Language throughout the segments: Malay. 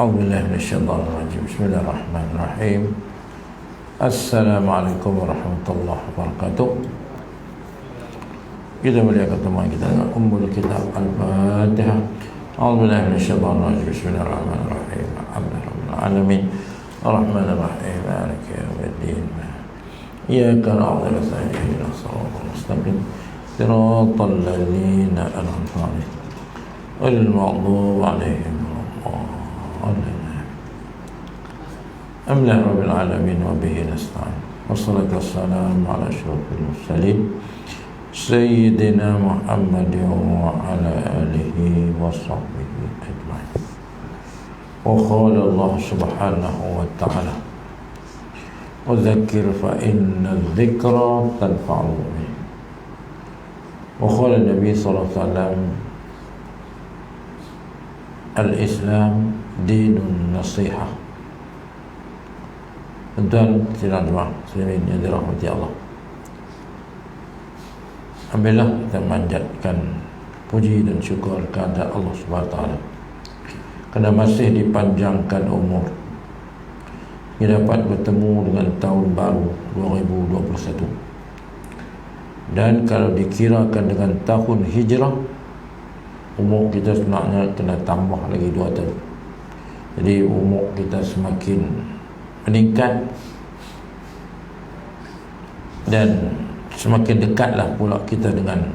A'udzubillahi minasyaitonirrajim. Bismillahirrahmanirrahim. Assalamualaikum warahmatullahi wabarakatuh. Kita melihat ketemuan kita dengan Ummul Kitab Al-Fatihah. A'udzubillahi minasyaitonirrajim. Bismillahirrahmanirrahim. Alhamdulillahirabbil alamin. Arrahmanirrahim. Maliki yaumiddin. Iyyaka na'budu wa iyyaka nasta'in. Ihdinas siratal mustaqim. Siratal ladzina an'amta 'alaihim ghairil maghdubi 'alaihim. Alhamdulillah rabbil alamin wa bihi nasta'in. Wassalatu wassalamu ala asyrafil mursalin sayyidina Muhammadin wa ala alihi wa sahbihi ajma'in. Wa qala Allah subhanahu wa ta'ala, wa dzakir fa inna dzikra tanfa'ul mu'minin. Wa qala Nabi sallallahu alaihi wasallam, al-Islam dinun nasihah. Tuan-tuan sidang jemaah muslimin yang dirahmati Allah, alhamdulillah kita manjatkan puji dan syukur kepada Allah Subhanahu wa taala kerana masih dipanjangkan umur kita dapat bertemu dengan tahun baru 2021. Dan kalau dikirakan dengan tahun hijrah, umur kita sebenarnya kena tambah lagi 2 tahun. Jadi umur kita semakin meningkat dan semakin dekatlah pula kita dengan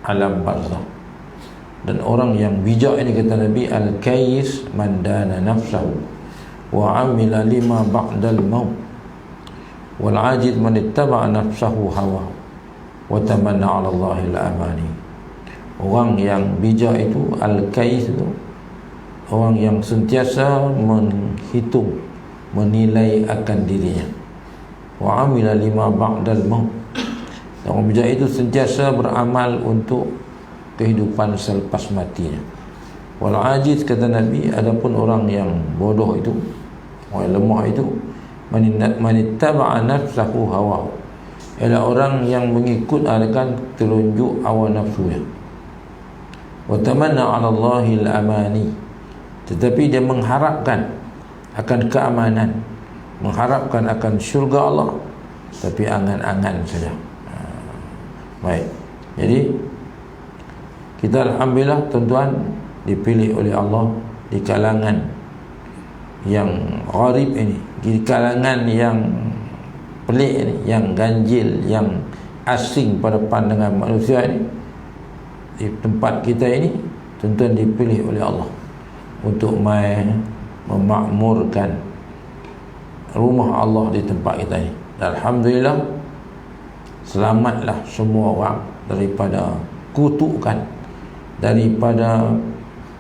alam barzakh. Dan orang yang bijak ini, kata Nabi, al-kayis man dana nafsahu wa amila lima ba'dal maut, wal ajiz man ittaba'a nafsahu hawa wa tamanna 'ala Allahil amani. Orang yang bijak itu, al-kayis itu orang yang sentiasa menghitung, menilai akan dirinya. Wa amila lima ba'dal maut. Orang bijak itu sentiasa beramal untuk kehidupan selepas matinya. Wal ajiz, kata Nabi, adapun orang yang bodoh itu, orang yang lemah itu, man ittaba'a nafsahu hawahu, ialah orang yang mengikut akan telunjuk hawa nafsunya. Wa tamanna 'ala Allahil amani, tetapi dia mengharapkan akan keamanan, mengharapkan akan syurga Allah, tapi angan-angan saja. Baik, jadi kita alhamdulillah tuan-tuan dipilih oleh Allah di kalangan yang gharib ini, di kalangan yang pelik ini, yang ganjil, yang asing pada pandangan manusia ini. Di tempat kita ini tuan-tuan dipilih oleh Allah untuk memakmurkan rumah Allah di tempat kita ini. Dan alhamdulillah, selamatlah semua orang daripada kutukan, daripada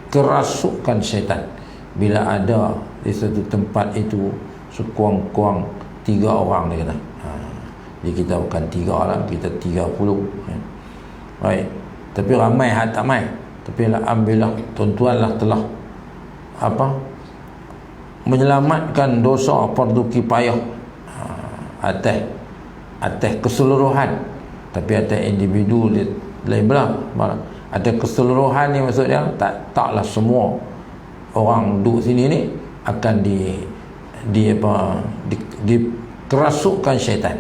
kerasukan syaitan. Bila ada di satu tempat itu sekurang-kurang 3 orang, dia kata. Jadi kita bukan 3 orang, kita 30. Baik, tapi ramai tak mai. Tapi alhamdulillah tuan-tuanlah telah menyelamatkan dosa fardu kifayah atas keseluruhan. Tapi atas individu lain pula. Atas keseluruhan ni maksudnya taklah semua orang duduk sini ni akan dikerasukkan syaitan.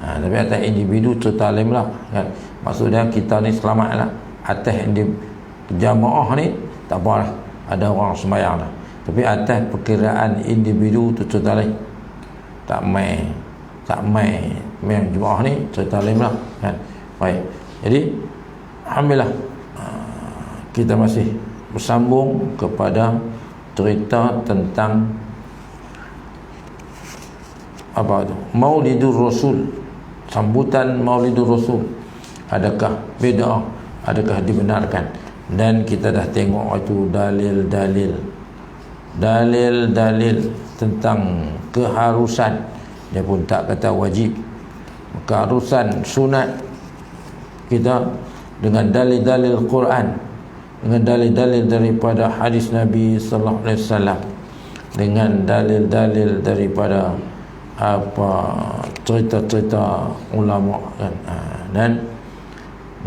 Tapi atas individu cerita lain pula kan. Maksudnya kita ni selamatlah. Atas jamaah ni tak apalah, ada orang sembahyang dah. Tapi atas perkiraan individu tu cerita lain. Tak main jemaah ni cerita lain lah kan. Baik, jadi alhamdulillah kita masih bersambung kepada cerita tentang apa tu, Maulidur Rasul, sambutan Maulidur Rasul. Adakah bid'ah, adakah dibenarkan? Dan kita dah tengok itu dalil-dalil tentang keharusan. Dia pun tak kata wajib, keharusan sunat kita dengan dalil-dalil Quran, dengan dalil-dalil daripada hadis Nabi sallallahu alaihi wasallam, dengan dalil-dalil daripada cerita-cerita ulama kan. Dan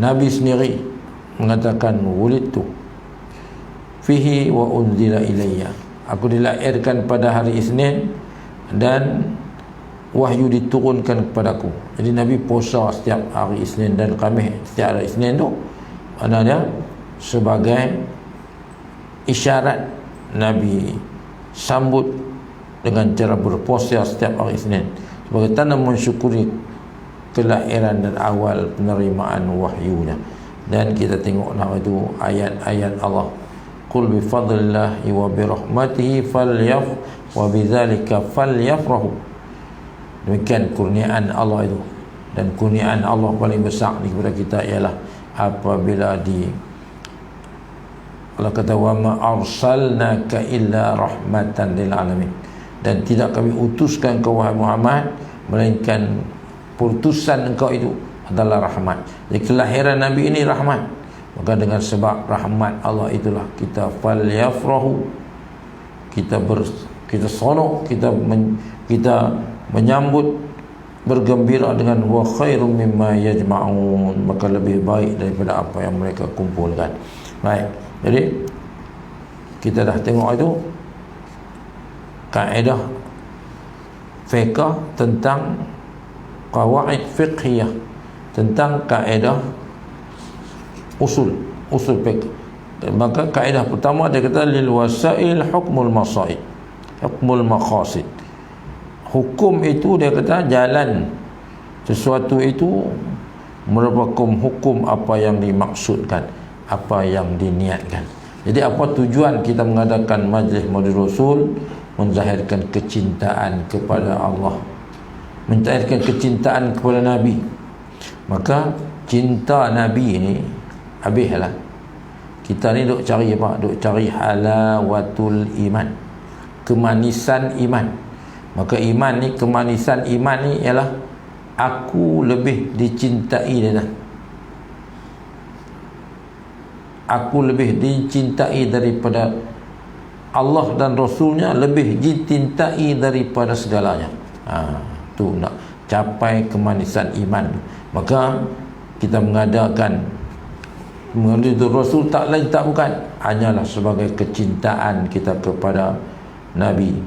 Nabi sendiri mengatakan wulidtu fihi wa unzila ilayya. Aku dilahirkan pada hari Isnin dan wahyu diturunkan kepadaku. Jadi Nabi puasa setiap hari Isnin dan Khamis. Setiap hari Isnin tu mana dia sebagai isyarat Nabi sambut dengan cara berpuasa setiap hari Isnin sebagai tanda mensyukuri kelahiran dan awal penerimaan wahyunya. Dan kita tengoklah itu ayat-ayat Allah, qul bi fadlillahi wa bi rahmatihi wa bidzalika falyafrahu. Demikian kurniaan Allah itu, dan kurniaan Allah paling besar ni kepada kita ialah apabila Allah kata wa ma arsalnaka illa rahmatan lil alamin, dan tidak kami utuskan kau wahai Muhammad melainkan putusan engkau itu adalah rahmat. Jadi kelahiran Nabi ini rahmat, maka dengan sebab rahmat Allah itulah kita falyafrahu, kita sonok, kita menyambut, bergembira dengan wa khairum mimma yajma'un, maka lebih baik daripada apa yang mereka kumpulkan. Baik, jadi kita dah tengok itu kaedah fiqh tentang qawaid fiqhiyah, tentang kaedah usul fiqh. Maka kaedah pertama dia kata lil wasail hukmul masaid, hukmul maqasid. Hukum itu dia kata jalan sesuatu itu merupakan hukum apa yang dimaksudkan, apa yang diniatkan. Jadi apa tujuan kita mengadakan majlis Maulid Rasul? Menzahirkan kecintaan kepada Allah, menzahirkan kecintaan kepada Nabi. Maka cinta Nabi ni habislah. Kita ni duk cari apa? Duk cari halawatul iman, kemanisan iman. Maka iman ni, kemanisan iman ni ialah aku lebih dicintai dia. Aku lebih dicintai daripada Allah dan Rasulnya, lebih dicintai daripada segalanya. Tu nak capai kemanisan iman. Maka kita mengadakan Maulid Rasul tak lain tak bukan, hanyalah sebagai kecintaan kita kepada Nabi.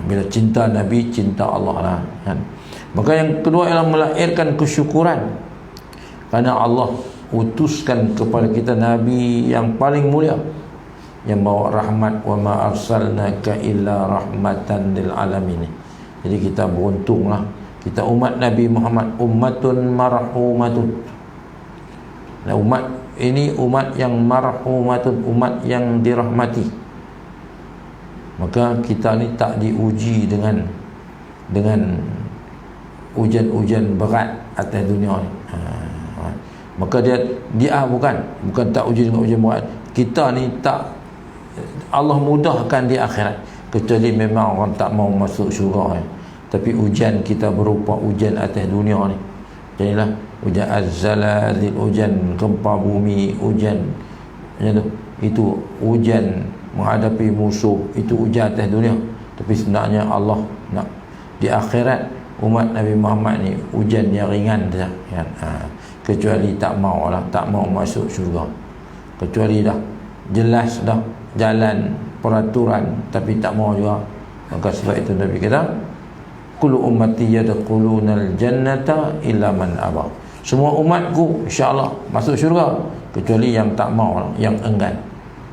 Bila cinta Nabi, cinta Allah lah, kan? Maka yang kedua ialah melahirkan kesyukuran kerana Allah utuskan kepada kita Nabi yang paling mulia, yang bawa rahmat, wa ma arsalnaka illa rahmatan lil alamin. Jadi kita beruntunglah, kita umat Nabi Muhammad ummatun marhumatun. Nah, umat ini umat yang marhumatun, umat yang dirahmati. Maka kita ni tak diuji dengan ujian-ujian berat atas dunia ni. Maka dia bukan tak uji dengan ujian berat. Kita ni tak, Allah mudahkan di akhirat, kecuali memang orang tak mau masuk syurga. Tapi ujian kita berupa ujian atas dunia ni. Jadilah ujian az-zalazil, ujian gempa bumi, ujian itu ujian menghadapi musuh, itu ujian atas dunia. Tapi sebenarnya Allah nak di akhirat umat Nabi Muhammad ni ujian yang ringan saja, kan? Kecuali tak mau masuk syurga, kecuali dah jelas dah jalan peraturan tapi tak mau juga. Maka sebab itu Nabi kata kullu ummati yadkhulunal jannata illa man aba. Semua umatku insya-Allah masuk syurga kecuali yang tak mau, yang enggan.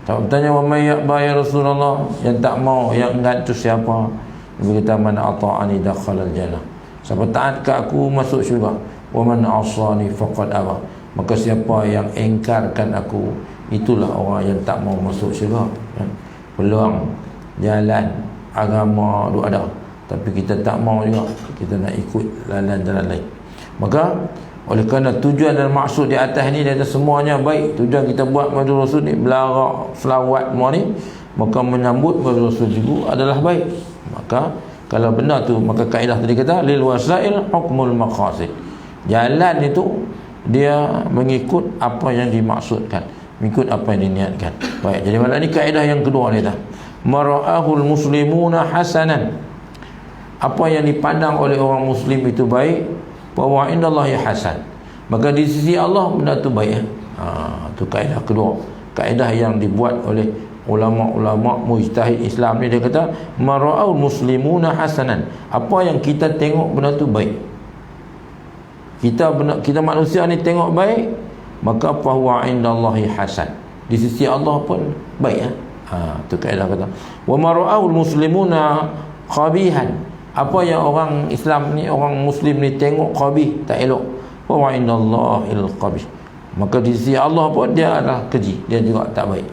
Tak bertanya wa may ya'ba ya Rasulullah, yang tak mau, yang enggan tu siapa? Nabi kata man ata'ani dakhala al-jannah. Siapa taat ke aku masuk syurga. Wa man 'asani faqad aba. Maka siapa yang engkarkan aku, itulah orang yang tak mau masuk syurga. Peluang jalan agama tu ada, tapi kita tak mau juga, kita nak ikut jalan lain. Maka oleh kerana tujuan dan maksud di atas ni dia semuanya baik, tujuan kita buat Maulid Rasul ni, belarak, selawat semua ni, maka menyambut Maulid Rasul juga adalah baik. Maka kalau benar tu, maka kaedah tadi kata lil wasail hukmul maqasid. Jalan itu dia mengikut apa yang dimaksudkan, mengikut apa yang diniatkan. Baik, jadi malam ni kaedah yang kedua ni dah. Mara'ahul muslimuna hasanan. Apa yang dipandang oleh orang muslim itu baik, bahwa indallahi hasan, maka di sisi Allah benda tu baik. Tu kaedah kedua, kaedah yang dibuat oleh ulama-ulama mujtahid Islam ni, dia kata mara'ul muslimuna hasanan, apa yang kita tengok benda tu baik, kita manusia ni tengok baik, maka fahuwa indallahi hasan, di sisi Allah pun baik. Tu kaedah kata. Wa mara'ul muslimuna qabihan, apa yang orang Islam ni, orang Muslim ni tengok qabih, tak elok, fahuwa indallahil qabih, maka di sisi Allah pun dia adalah keji, dia juga tak baik.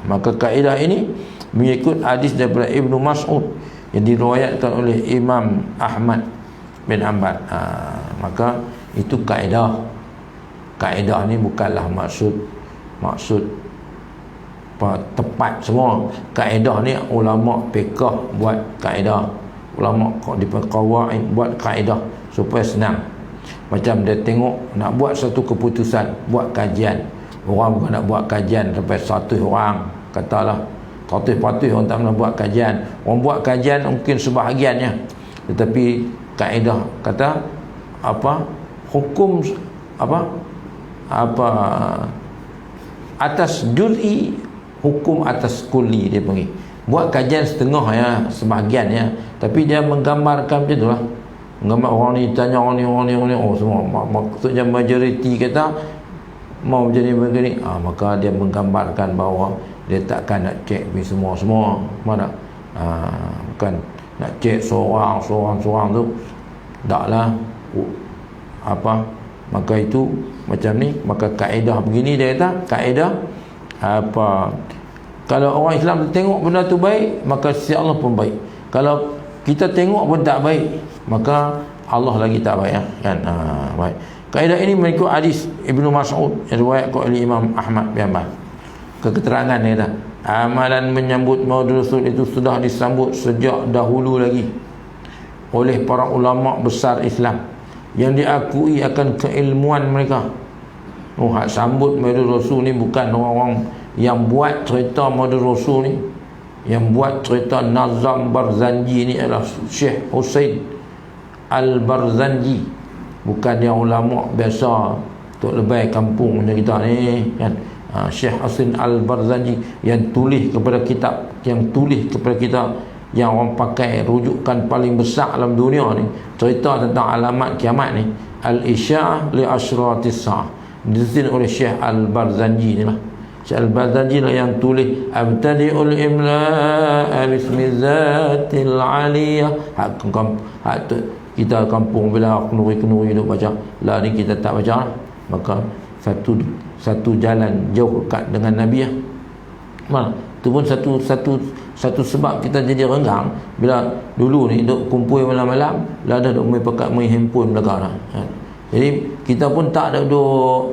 Maka kaedah ini mengikut hadis daripada Ibnu Mas'ud yang diriwayatkan oleh Imam Ahmad bin Hanbal. Maka itu kaedah. Kaedah ni bukanlah maksud tepat semua. Kaedah ni ulama fiqh buat kaedah, ulama di qawaid buat kaedah supaya senang. Macam dia tengok nak buat satu keputusan, buat kajian. Orang bukan nak buat kajian sampai 100 orang, katalah 100 orang tak pernah buat kajian. Orang buat kajian mungkin sebahagiannya, tetapi kaedah kata hukum atas juz'i, hukum atas kulli, dia panggil. Buat kajian setengah ya, sebahagian ya, tapi dia menggambarkan macam itulah. Menggambar orang ni tanya orang ni semua, maksudnya majoriti kata mau jadi begini, maka dia menggambarkan bahawa dia takkan nak cek semua mana, bukan nak cek seorang tu, taklah maka itu macam ni. Maka kaedah begini, dia kata kaedah kalau orang Islam tengok benda tu baik, maka sisi Allah pun baik. Kalau kita tengok pun tak baik, maka Allah lagi tak baik, kan? Baik. Kaedah ini mengikut hadis Ibnu Mas'ud yang riwayatkan oleh Imam Ahmad bin Hanbal. Keterangan dia kata, amalan menyambut Maulid Rasul itu sudah disambut sejak dahulu lagi oleh para ulama besar Islam yang diakui akan keilmuan mereka. Hak sambut Maulid Rasul ni bukan orang-orang yang buat cerita Maulid Rasul ni. Yang buat cerita Nazam Barzanji ni adalah Syekh Husain Al-Barzanji, bukan yang ulama biasa tok lebay kampung macam kita ni, kan? Syekh Husain Al-Barzanji yang tulis kepada kita, yang orang pakai rujukan paling besar dalam dunia ni, cerita tentang alamat kiamat ni, Al-Isya'ah li Ashratis Sa'ah, ditulis oleh Syekh Al-Barzanji ni lah. Syekh Al-Barzanji lah yang tulis Abtadi'ul imla'a bismi zatil aliyah. Kita kampung bila kenuri duk baca, lah ni kita tak baca. Maka satu jalan jauh dekat dengan Nabi. Itu pun satu sebab kita jadi renggang bila dulu ni duk kumpul malam-malam, lah dah duk main handphone belakang dah. Jadi kita pun tak ada duk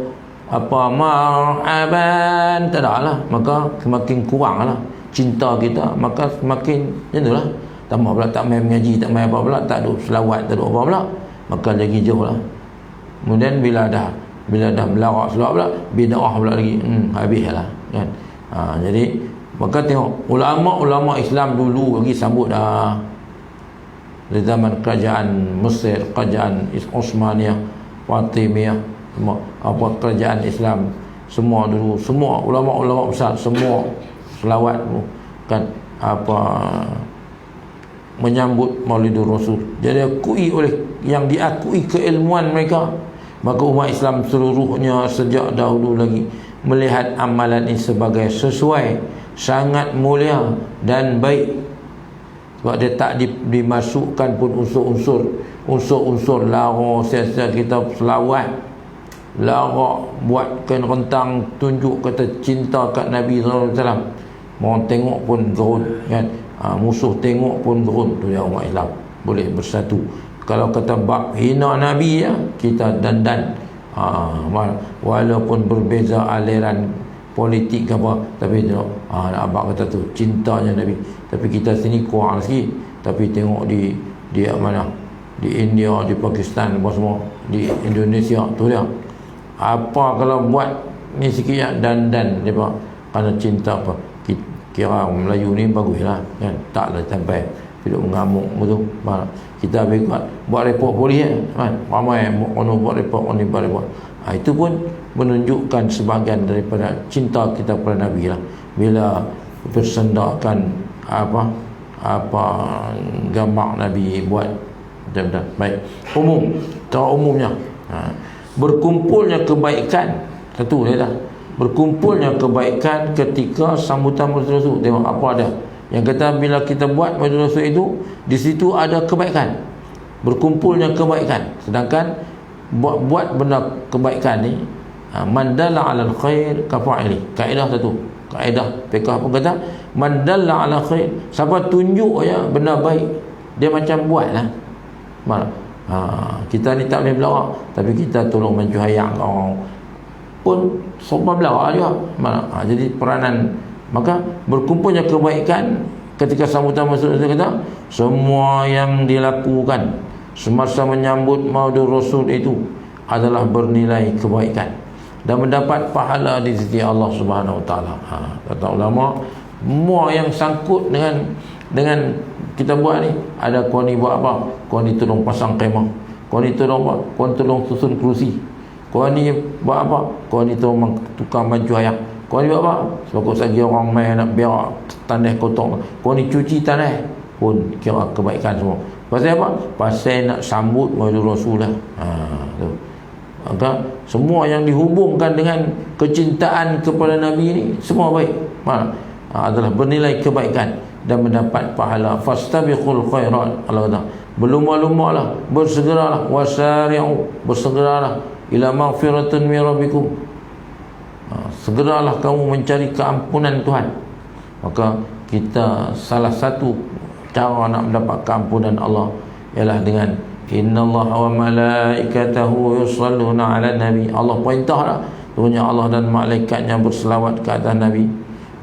marhaban, tak ada lah. Maka semakin kurang lah cinta kita, maka semakin macam tu lah. Tambah pula tak main mengaji, tak main apa pula, tak ada selawat, tak ada apa pula, maka lagi jauh lah. Kemudian bila dah melarak selawat pula, bid'ah pula lagi, habis lah, kan? Jadi maka tengok ulama-ulama Islam dulu lagi sambut dah, dari zaman kerajaan Mesir, kerajaan Osmaniyah, Fatimiyah, kerajaan Islam semua dulu, semua ulama-ulama besar semua selawat, kan, menyambut Maulidur Rasul. Jadi yang diakui keilmuan mereka. Maka umat Islam seluruhnya sejak dahulu lagi melihat amalan ini sebagai sesuai, sangat mulia dan baik. Sebab dia tak dimasukkan pun unsur-unsur lara, sia-sia kita selawat, lara, buatkan rentang, tunjuk kata cinta kat Nabi SAW. Orang tengok pun gerun, kan? Musuh tengok pun gerun. Tu dia umat Islam boleh bersatu. Kalau kata bab hina Nabi, ya, kita dandan, walaupun berbeza aliran politik ke apa, tapi tengok abang kata tu cintanya Nabi. Tapi kita sini kurang sikit. Tapi tengok di mana, di India, di Pakistan, apa semua, di Indonesia tu dia. Apa kalau buat ni sikit ya, dandan dia kerana cinta apa. Kira orang Melayu ni baguslah, kan? Taklah sampai hidup mengamuk betul. Kita buat report polis, kan? Ramai orang buat report, orang buat report. Itu pun menunjukkan sebahagian daripada cinta kita kepada Nabi lah. Bila bersendakan apa gambar Nabi buat. Betul-betul. Baik. Umumnya berkumpulnya kebaikan. Satu dia dah. Berkumpulnya kebaikan ketika sambutan Maulid Rasul. Tengok apa ada. Yang kata bila kita buat Maulid Rasul itu, di situ ada kebaikan. Berkumpulnya kebaikan. Sedangkan buat benda kebaikan ni, man dalla 'alal khair kafa'ili. Kaedah satu. Kaedah fiqh pun kata man dalla 'ala khair, siapa tunjuk ya benda baik, dia macam buatlah. Kita ni tak boleh berlarak, tapi kita tolong mencuhayak orang pun sopan berlarak juga. Jadi peranan, maka berkumpulnya kebaikan ketika sambutan Rasul kata, semua yang dilakukan semasa menyambut Maulid Rasul itu adalah bernilai kebaikan dan mendapat pahala di sisi Allah Subhanahu Wa Taala. Kata ulama, semua yang sangkut dengan kita buat ni, ada kau ni buat apa? Kau ni tolong pasang kemah, kau ni tolong apa? Kau ni tolong susun kerusi, kau ni buat apa? Kau ni tolong tukar baju ayak, kau ni buat apa? Sebab sagi orang main nak berak tanah kotor, kau ni cuci tanah, pun kira kebaikan semua. Pasal apa? Pasal nak sambut Maulid Rasul lah. Tu. Maka semua yang dihubungkan dengan kecintaan kepada Nabi ni semua baik. Adalah bernilai kebaikan dan mendapat pahala. Fastabiqul khairat. Allah kata, berlumba-lumbalah, bersegeralah, wasari'u, bersegeralah ila maghfiratin min rabbikum. Segeralah kamu mencari keampunan Tuhan. Maka kita salah satu cara nak mendapat keampunan Allah ialah dengan innallaha wa malaikatahu yusalluna 'alan nabi. Allah perintahlah, turunnya Allah dan malaikatnya berselawat ke atas Nabi.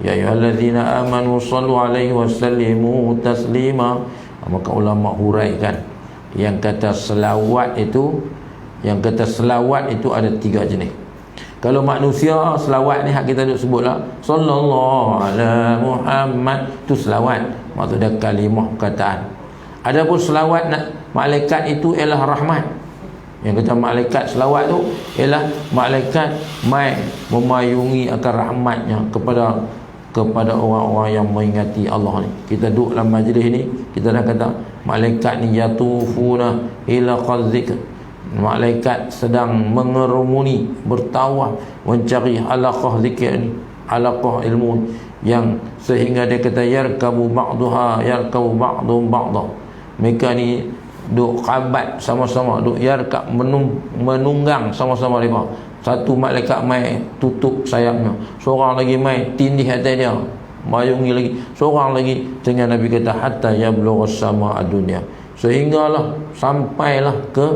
Ya ayyuhallazina amanu sallu alaihi wa sallimu taslima. Maka ulama huraikan yang kata selawat itu, ada 3 jenis. Kalau manusia, selawat ni hak kita duk sebutlah sallallahu ala Muhammad, tu selawat, maksud dia kalimah perkataan. Adapun selawat malaikat itu ialah rahmat. Yang kata malaikat selawat tu ialah malaikat mai memayungi akan rahmatnya kepada orang-orang yang mengingati Allah ni. Kita duduk dalam majlis ni, kita dah kata malaikat ni yatufuna ila qadzika. Malaikat sedang mengerumuni, bertawaf mencari halaqah zikir ni, halaqah ilmu yang sehingga dia kata yarkabu ba'dhum ba'dha. Mereka ni duk kabat sama-sama, duk yarkab menunggang sama-sama mereka. Satu malaikat mai tutup sayapnya, seorang lagi mai tindih atas dia, mayungi lagi, seorang lagi, dengan Nabi kata hatta yablugha as-samaa ad-dunya, sehinggalah sampailah ke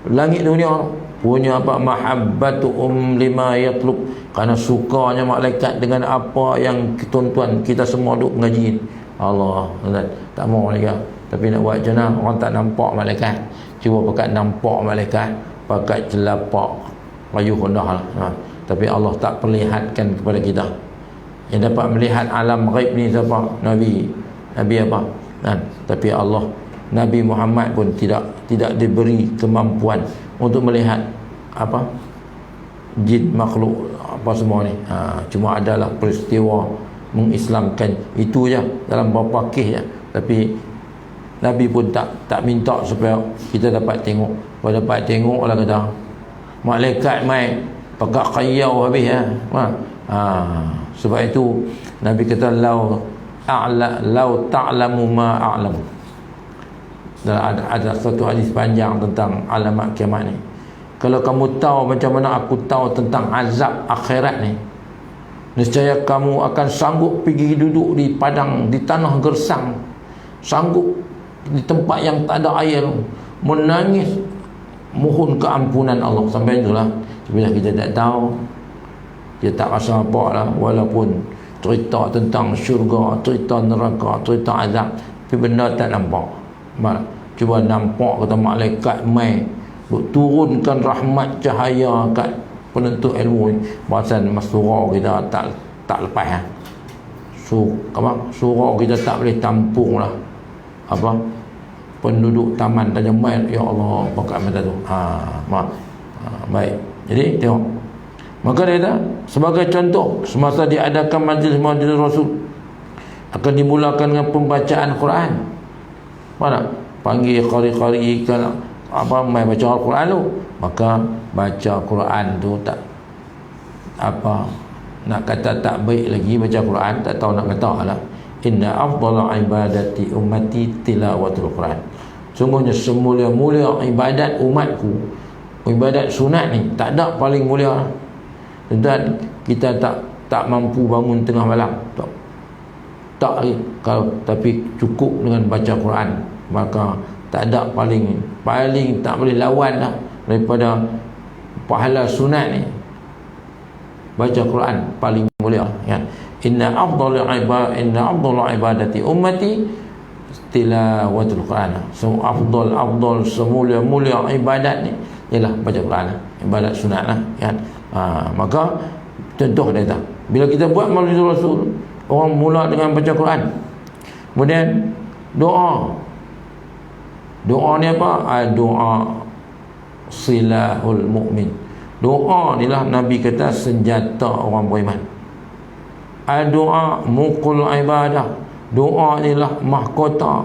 langit dunia. Punya apa? Mahabbatu lima yatlub, kerana sukanya malaikat dengan apa yang tuan-tuan kita semua duk mengaji. Allah, tak mau lagi. Tapi nak buat macam mana? Orang tak nampak malaikat, cuba pakai nampak malaikat, pakai celapak layu hondah lah. Tapi Allah tak perlihatkan kepada kita. Yang dapat melihat alam ghaib ni siapa? Nabi apa? Tapi Allah, Nabi Muhammad pun tidak diberi kemampuan untuk melihat apa jin, makhluk apa semua ni. Cuma adalah peristiwa mengislamkan itu je dalam beberapa kes je. Tapi Nabi pun tak minta supaya kita dapat tengok. Kalau dapat tengok lah kata malaikat mai pakai qayyau habis ya. Sebab itu Nabi kata lau ta'lamu ma a'lamu. Dan ada satu hadis panjang tentang alamat kiamat ni. Kalau kamu tahu macam mana aku tahu tentang azab akhirat ni, nescaya kamu akan sanggup pergi duduk di padang, di tanah gersang, sanggup di tempat yang tak ada air, menangis mohon keampunan Allah. Sampai itulah bila kita tak tahu, dia tak rasa apa lah, walaupun cerita tentang syurga, cerita neraka, cerita azab, tapi benda tak nampak. Cuba nampak kata malaikat mai turunkan rahmat cahaya kat penuntut ilmu ni. Bahasa surau kita tak lepas surau kita tak boleh tampung lah penduduk taman Tanjung Mai. Ya Allah, pakai mata tu. Baik. Jadi tengok. Maka dia kata sebagai contoh, semasa diadakan majlis Rasul, akan dimulakan dengan pembacaan Quran. Mana? Panggil qari-qari kan apa mai baca Al-Quran tu, maka baca Quran tu tak apa nak kata tak baik lagi baca Quran, tak tahu nak kata lah. Inna afdala ibadati ummati tilawatul Quran. Sungguhnya semulia-mulia ibadat umatku, ibadat sunat ni tak ada paling mulia. Dan kita tak mampu bangun tengah malam, tak kalau tapi cukup dengan baca Quran, maka tak ada paling tak boleh lawan dah daripada pahala sunat ni. Baca Quran paling mulia, kan? Inna afdal ibadati ummati tilawatul Quran. So afdal semulia-mulia ibadat ni ialah baca Quran, ibadat sunat lah, kan? Maka contoh dia tak, bila kita buat Maulid Rasul, orang mula dengan baca Quran, kemudian doa ni apa? Doa silahul mu'min. Doa ni lah Nabi kata senjata orang beriman. Doa mukul ibadah. Doa ni lah mahkota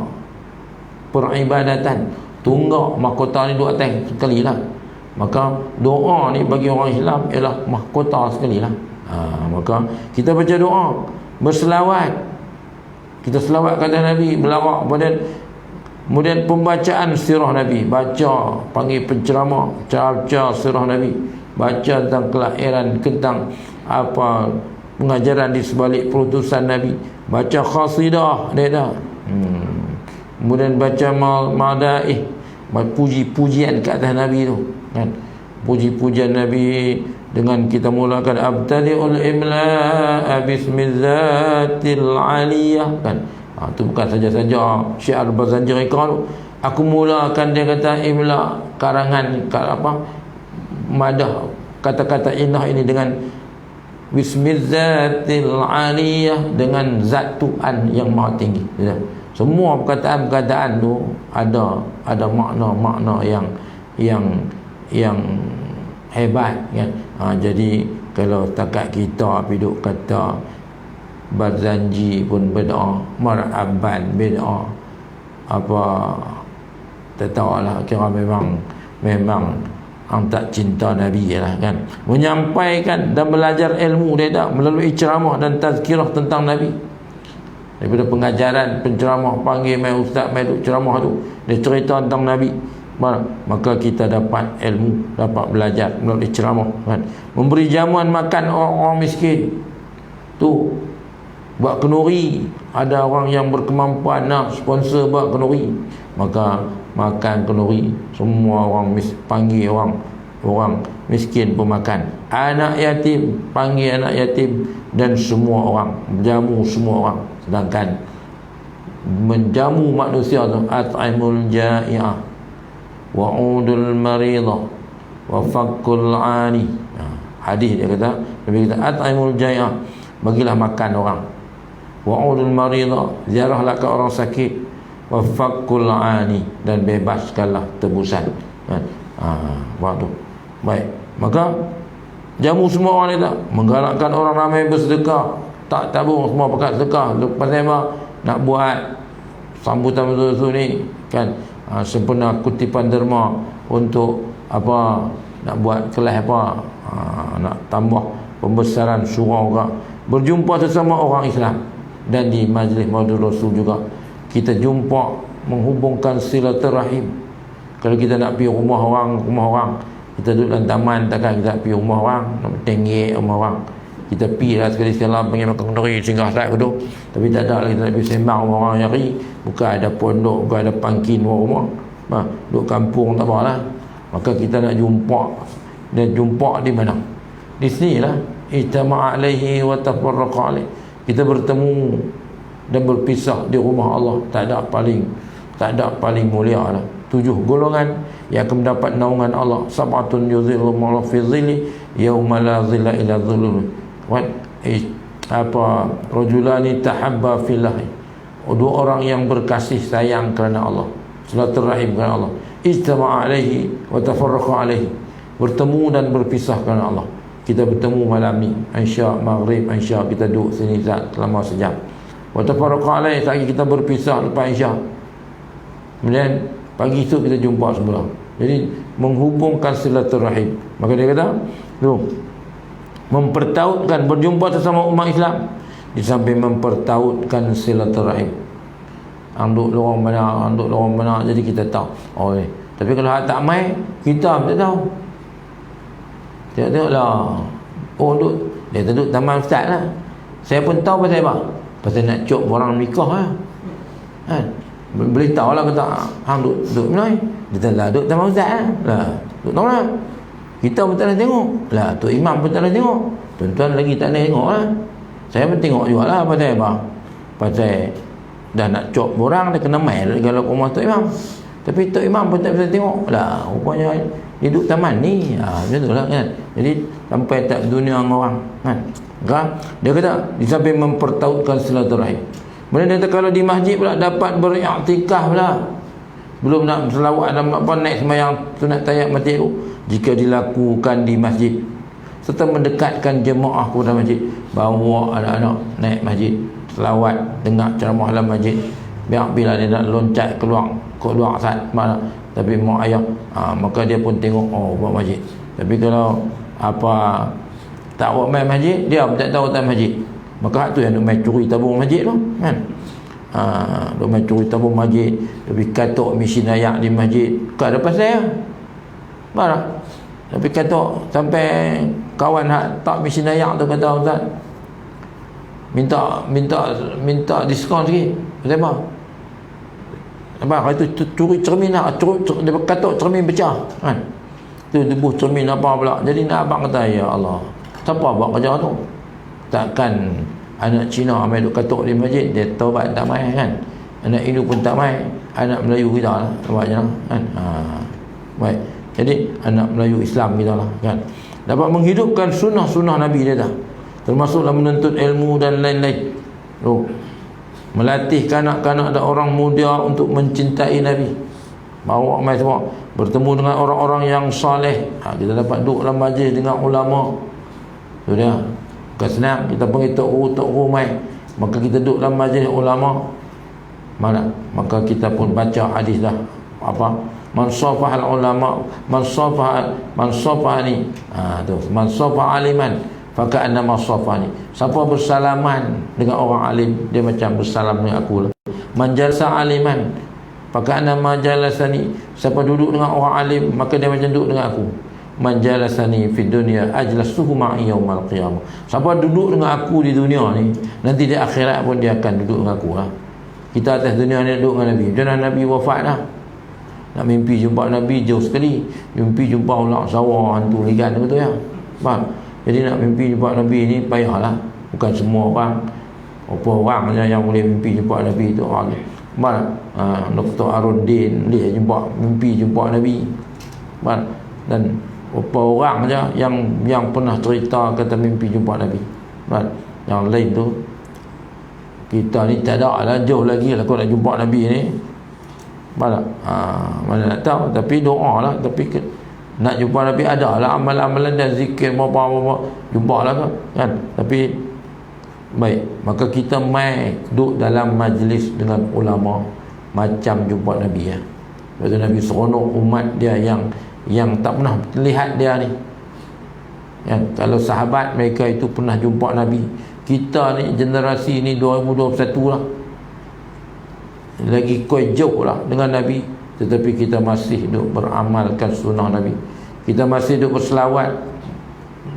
peribadatan. Tunggak mahkota ni dua atas sekali lah. Maka doa ni bagi orang Islam ialah mahkota sekali lah. Maka kita baca doa, berselawat, kita selawat kata Nabi, melawak, kemudian pembacaan sirah Nabi, baca, panggil penceramah, baca sirah Nabi, baca tentang kelahiran, tentang apa pengajaran di sebalik perutusan Nabi, baca qasidah dia dah. Kemudian baca madaih, puji-pujian ke atas Nabi tu, kan? Puji-pujian Nabi dengan kita mulakan abtadi'ul imla'a bismillatil aliyah, kan? Itu bukan saja-saja syiar Bazanjiri tu. Aku mulakan, dia kata, imla karangan madah kata-kata indah ini dengan bismillatil aliyah, dengan zat Tuhan yang maha tinggi. Semua perkataan-perkataan tu ada makna-makna yang hebat, kan? Jadi kalau takat kita duduk kata Barzanji pun bid'ah, Mar'aban bid'ah, apa tak tahulah, kira memang orang tak cinta Nabi lah, kan? Menyampaikan dan belajar ilmu dia tak melalui ceramah dan tazkirah tentang Nabi. Daripada pengajaran, penceramah, panggil mai ustaz, mai duk ceramah tu, dia cerita tentang Nabi, maka kita dapat ilmu, dapat belajar melalui ceramah, kan? Memberi jamuan makan orang miskin tu, buat kenduri. Ada orang yang berkemampuan nak sponsor buat kenduri, maka makan kenduri. Semua orang panggil orang miskin pun makan. Anak yatim, panggil anak yatim, dan semua orang, jamu semua orang. Sedangkan menjamu manusia tu, at'imul ja'i'ah wa'udul maridah wa fakkul 'ani. Hadis dia kata, Nabi kata at'imul ja'i'ah, bagilah makan orang, wa'udul maridah, ziarahlah ke orang sakit, wa fakkul 'ani, dan bebaskanlah tebusan, kan? Waktu baik, maka jamu semua orang ni tak, menggalakkan orang ramai bersedekah, tak tabung, semua pakai sedekah. Lepas nak buat sambutan betul-betul ni, kan? Sempena kutipan derma untuk apa, nak buat kelas apa, nak tambah pembesaran surau ke, berjumpa sesama orang Islam. Dan di majlis Maulid Rasul juga kita jumpa, menghubungkan silaturahim. Kalau kita nak pergi rumah orang, kita duduk dalam taman, takkan kita pergi rumah orang, nak tengok rumah orang. Kita pergi lah sekali-sekala, panggil makan kenduri, singgah tak tu. Tapi tak ada lagi, kita nak pergi sembang rumah orang nyari. Bukan ada pondok, bukan ada pangkin rumah. Duduk kampung tak apa lah. Maka kita nak jumpa. Dan jumpa di mana? Di sini lah. Ijtama'a alaihi wa tafarraqa alaihi. Kita bertemu dan berpisah di rumah Allah. Tak ada paling mulia lah. 7 golongan yang akan mendapat naungan Allah. Sab'atun yuzilluhumullahu fi dhilli yauma la dhilla illa dhilluh. Rajulani tahabba fillah, 2 orang yang berkasih sayang kerana Allah, silaturahim kerana Allah. Ijtama'a alaihi wa tafarraqa alaihi, bertemu dan berpisah kerana Allah. Kita bertemu malam ni, Isya, Maghrib, Isya, kita duduk sini selama sejam. Wa tafarraqa alaihi, lagi kita berpisah lepas Isyak. Kemudian pagi esok kita jumpa semula. Jadi menghubungkan silaturahim. Maka dia kata, tu mempertautkan berjumpa sesama umat Islam, di samping mempertautkan silaturahim. Anduk lorong mana, jadi kita tahu. Oh, tapi kalau hak tak mai, kita tak tahu. Tengoklah. Oh, dia duduk taman ustaz lah. Saya pun tahu pasal apa? Pasal nak cop orang nikah lah. Kan? Boleh tahu lah kata, hang duduk mana? Dia tak duduk taman ustaz lah. Duduk tahu lah. Kita pun tak nak tengok. Lah, Tok Imam pun tak nak tengok. Tuan-tuan lagi tak nak tengok lah. Saya pun tengok jugalah pasal apa? Pasal dah nak cop orang, dia kena main kalau rumah Tok Imam. Tapi Tok Imam pun tak bisa tengok. Lah, rupanya dia duduk taman ni. Macam tu lah kan. Jadi sampai tak dunia dengan orang kan. Dia kata di samping mempertautkan silaturahim. Kemudian dia kata kalau di masjid pula dapat beriktikaf pula. Belum nak selawat dan apa naik sembahyang sunat tahiyat masjid tu, jika dilakukan di masjid serta mendekatkan jemaah kepada masjid, bawa anak-anak naik masjid, selawat, dengar ceramah dalam masjid. Biar bila dia nak loncat keluar saat mana, tapi mak ayah maka dia pun tengok, oh buat masjid. Tapi kalau apa tak buat main masjid, dia pun tak tahu tak masjid, maka hak tu yang nak main curi tabung masjid tu kan. Dia main curi tabung masjid, tapi katok mesin ayak di masjid, tak ada pasal marah. Tapi katok sampai kawan hak tak mesin ayak tu kata, ustaz minta diskaun sikit. Pasal apa? Kalau itu curi cermin lah, dia katok cermin pecah kan. Tu debuh cermin apa pula. Jadi nak abang kata, ya Allah, siapa buat kerja tu? Takkan anak Cina main duk katok di masjid, dia taubat tak main kan. Anak Hindu pun tak main, anak Melayu kita lah buatnya kan. Baik. Jadi anak Melayu Islam kita lah kan. Dapat menghidupkan sunnah-sunnah Nabi dia dah. Termasuklah menuntut ilmu dan lain-lain. Melatih kanak-kanak dan orang muda untuk mencintai Nabi. Bawa mai semua bertemu dengan orang-orang yang soleh. Kita dapat duduk dalam majlis dengan ulama. Tu dia. Bukan senang kita panggil tok guru mai. Maka kita duduk dalam majlis ulama. Mana? Maka kita pun baca hadis dah. Apa? Man safahal ulama, man safahani. Tu. Man safah aliman, faka'annama safani. Siapa bersalaman dengan orang alim, dia macam bersalam dengan aku lah. Man jalsa aliman, faka'annama jalasani. Siapa duduk dengan orang alim, maka dia macam duduk dengan aku. Man jalasani fid dunya ajlasuhu ma'i yaumal qiyamah. Siapa duduk dengan aku di dunia ni, nanti di akhirat pun dia akan duduk dengan aku lah. Kita atas dunia ni duduk dengan Nabi. Macam mana Nabi wafat dah? Nak mimpi jumpa Nabi jauh sekali. Mimpi jumpa ulak sawah, hantu ligan tu ya. Faham? Jadi nak mimpi jumpa Nabi ni payahlah. Bukan semua orang. Apa orang saja yang boleh mimpi jumpa Nabi tu. Faham? Dr. Arundin boleh mimpi jumpa Nabi. Faham? Dan apa orang saja yang pernah cerita kata mimpi jumpa Nabi. Faham? Yang lain tu kita ni tak ada lah, jauh lagi lah kau nak jumpa Nabi ni. Mana nak tahu, tapi doa lah. Tapi nak jumpa Nabi ada lah amalan-amalan dan zikir apa-apa jumpa lah kan. Tapi baik, maka kita mai duduk dalam majlis dengan ulama macam jumpa Nabi ya. Lepas tu Nabi seronok umat dia yang tak pernah lihat dia ni ya. Kalau sahabat mereka itu pernah jumpa Nabi, kita ni generasi ni 2021 lah, lagi kuat jauh lah dengan Nabi, tetapi kita masih duk beramalkan sunnah Nabi, kita masih duk berselawat,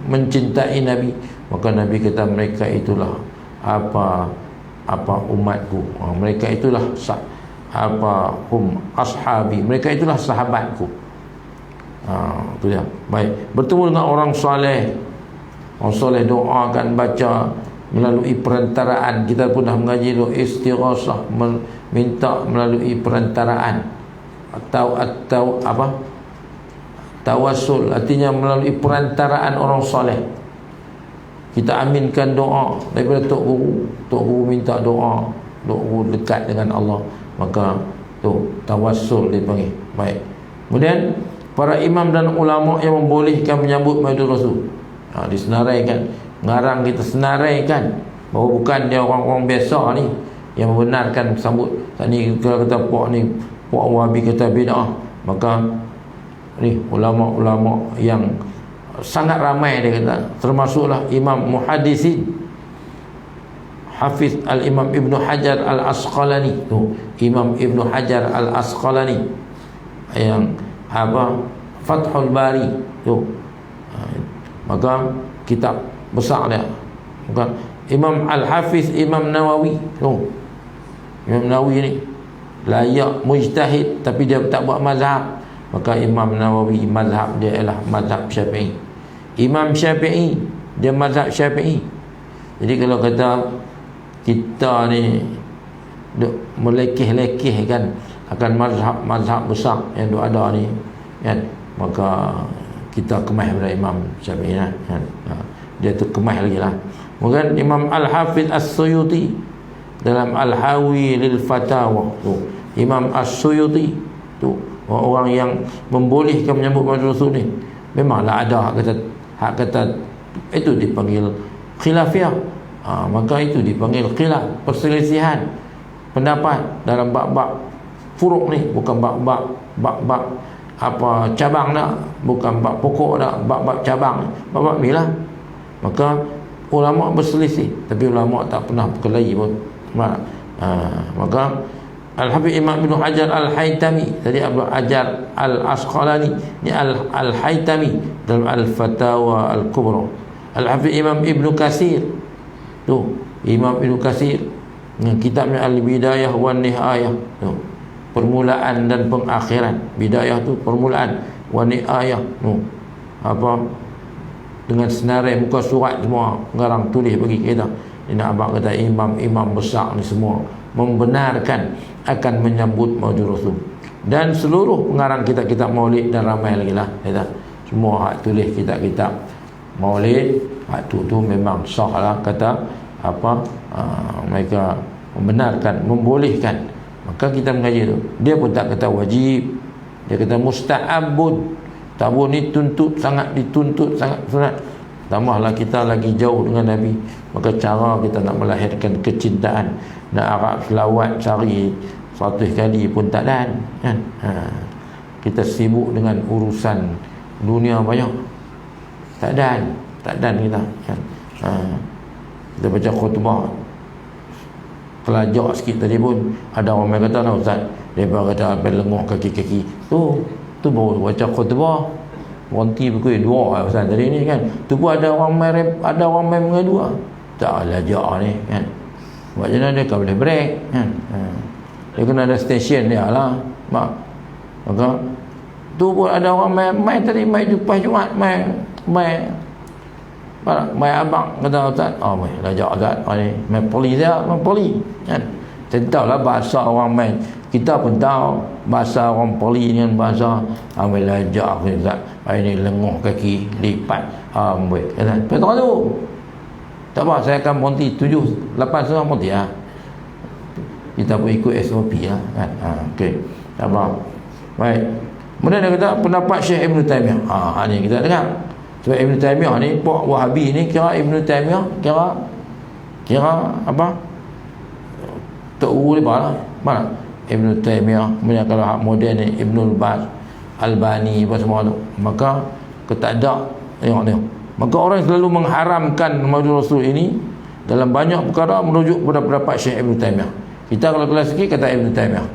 mencintai Nabi. Maka Nabi kata mereka itulah apa umatku, mereka itulah ashabi, mereka itulah sahabatku. Itu dia. Baik, bertemu dengan orang soleh. Orang soleh doakan, baca melalui perantaraan. Kita pun dah mengaji tu istighasah, minta melalui perantaraan atau apa, tawassul, artinya melalui perantaraan orang soleh. Kita aminkan doa daripada tok guru minta doa, tok guru dekat dengan Allah, maka tu tawassul dipanggil. Baik. Kemudian para imam dan ulama yang membolehkan menyambut Maulid Rasul, disenaraikan, ngarang kita senaraikan bahawa bukan dia orang-orang biasa ni yang membenarkan sambut. Tak ni kalau kata puak Wahabi kata bid'ah, maka ni ulama-ulama yang sangat ramai dia kata, termasuklah Imam Muhaddisin Hafiz Al-Imam Ibn Hajar Al-Asqalani tu, Imam Ibn Hajar Al-Asqalani yang apa, Fathul Bari tu, maka kitab besar dia. Maka Imam Al-Hafiz Imam Nawawi tu, Imam Nawawi ni layak mujtahid tapi dia tak buat mazhab. Maka Imam Nawawi mazhab dia ialah mazhab Syafi'i. Imam Syafi'i dia mazhab Syafi'i. Jadi kalau kata kita ni duk melekeh-lekeh kan akan mazhab besar yang duk ada ni kan, maka kita kemah daripada Imam Syafi'i kan. Dia tu kemah lagi lah. Kemudian Imam Al-Hafiz As-Suyuti dalam Al-Hawi lil Fatawa tu, Imam As-Suyuti tu orang yang membolehkan menyambut Maulid Rasul ni, memanglah ada hak kata itu dipanggil khilafiyah. Maka itu dipanggil khilaf, perselisihan pendapat dalam bab-bab furuk ni, bukan bab-bab apa cabang dah, bukan bab pokok dah, bab-bab cabang, bab-bab ni lah. Maka ulama berselisih, tapi ulama tak pernah berkelahi pun. Maka Al-Habib Imam Ibn Hajar Al-Haytami, tadi Abu Hajar Al-Asqalani, ni Al-Haytami dalam Al-Fatawa Al-Kubra. Al-Habib Imam Ibn Katsir tu, Imam Ibn Katsir kitabnya Al-Bidayah wan Nihayah tu, permulaan dan pengakhiran. Bidayah tu permulaan, wan Nihayah tu apa, dengan senarai muka surat semua ngarang tulis bagi kita. Ini abang kata imam-imam besar ni semua membenarkan akan menyambut Maulid Rasul, dan seluruh pengarang kitab-kitab maulid, dan ramai lagi lah kata, semua hak tulis kitab-kitab maulid, hak tu memang sah lah kata apa, mereka membenarkan, membolehkan. Maka kita mengaji tu, dia pun tak kata wajib, dia kata musta'abud. Tabur ni sangat dituntut, sangat sunat. Tambahlah kita lagi jauh dengan Nabi, maka cara kita nak melahirkan kecintaan, nak Arab selawat cari 100 kali pun tak dan kan. Kita sibuk dengan urusan dunia banyak, tak dan kita kan. Kita baca khutbah pelajak sikit tadi pun ada orang yang kata, nah Ustaz, dia kata apa lenguh kaki-kaki tu baru baca khutbah berhenti pukul 2 Ustaz tadi ni kan. Tu pun ada orang main mengadu tak lajak ni kan. Macam mana dia kan boleh break kan. Dia kena ada stesen dia lah mak. Maka tu pun ada orang main tadi, main Jumat main abang kata Ustaz, main lajak Ustaz ni, main poli kan. Saya tahulah bahasa orang main, kita pun tahu bahasa orang poli dengan bahasa main lajak Ustaz. Ini lenguh kaki lipat buat kan. Betul tu. Tak apa, saya akan berhenti 7-8 setengah berhenti lah. Kita pun ikut SOP lah kan. Okey, tak apa. Baik. Kemudian dia kata pendapat Syekh Ibn Taymiyah. Ni kita dengar. Sebab Ibn Taymiyah ni, Puak Wahabi ni kira Ibn Taymiyah kira apa? Tok Guru dia lah. Mana? Ibn Taymiyah. Kemudian kalau hak moden ni Ibnul Baz, Albani apa semua tu, maka ketak ada tengok dia. Maka orang selalu mengharamkan Maulid Rasul ini dalam banyak perkara merujuk kepada pendapat Syekh Ibn Taymiyah. Kita kalau kelas sikit kata Ibn Taymiyah.